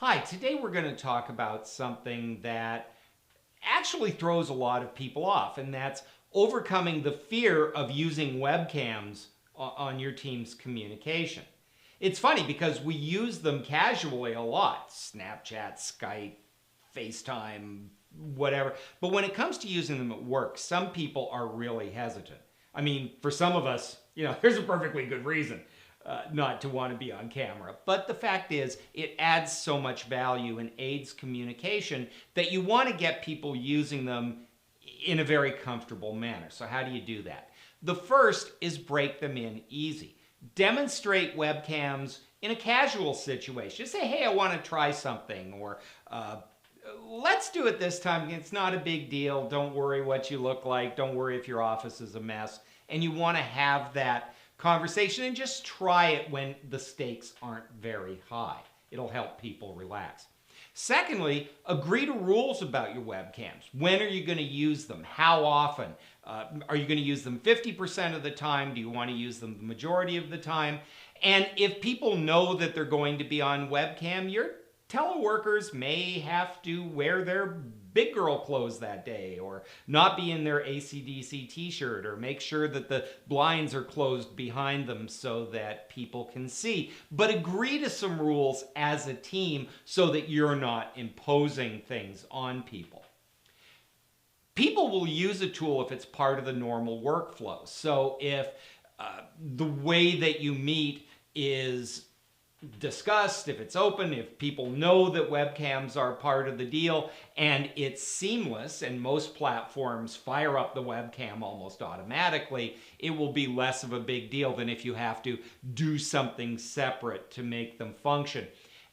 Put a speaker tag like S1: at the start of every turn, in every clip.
S1: Hi, today we're going to talk about something that actually throws a lot of people off, and that's overcoming the fear of using webcams on your team's communication. It's funny because we use them casually a lot. Snapchat, Skype, FaceTime, whatever. But when it comes to using them at work, some people are really hesitant. I mean, for some of us, there's a perfectly good reason not to want to be on camera. But the fact is, it adds so much value and aids communication that you want to get people using them in a very comfortable manner. So how do you do that? The first is break them in easy. Demonstrate webcams in a casual situation. Just say, hey, I want to try something, or let's do it this time. It's not a big deal. Don't worry what you look like. Don't worry if your office is a mess. And you want to have that conversation and just try it when the stakes aren't very high. It'll help people relax. Secondly, agree to rules about your webcams. When are you going to use them? How often? Are you going to use them 50% of the time? Do you want to use them the majority of the time? And if people know that they're going to be on webcam, your teleworkers may have to wear their big girl clothes that day, or not be in their AC/DC t-shirt, or make sure that the blinds are closed behind them so that people can see. But agree to some rules as a team so that you're not imposing things on people. People will use a tool if it's part of the normal workflow. So if the way that you meet is discussed, if it's open, if people know that webcams are part of the deal and it's seamless, and most platforms fire up the webcam almost automatically, it will be less of a big deal than if you have to do something separate to make them function.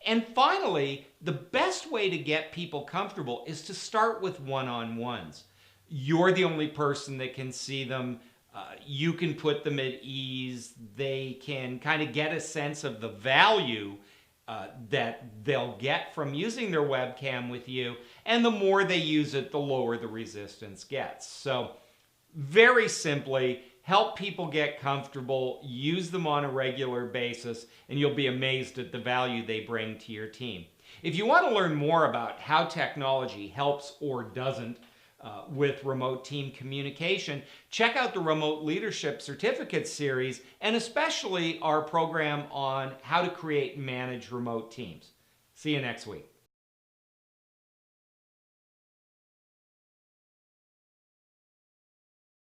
S1: And finally, the best way to get people comfortable is to start with one-on-ones. You're the only person that can see them. You can put them at ease. They can kind of get a sense of the value that they'll get from using their webcam with you. And the more they use it, the lower the resistance gets. So very simply, help people get comfortable, use them on a regular basis, and you'll be amazed at the value they bring to your team. If you want to learn more about how technology helps or doesn't with remote team communication, check out the Remote Leadership Certificate series, and especially our program on how to create and manage remote teams. See you next week.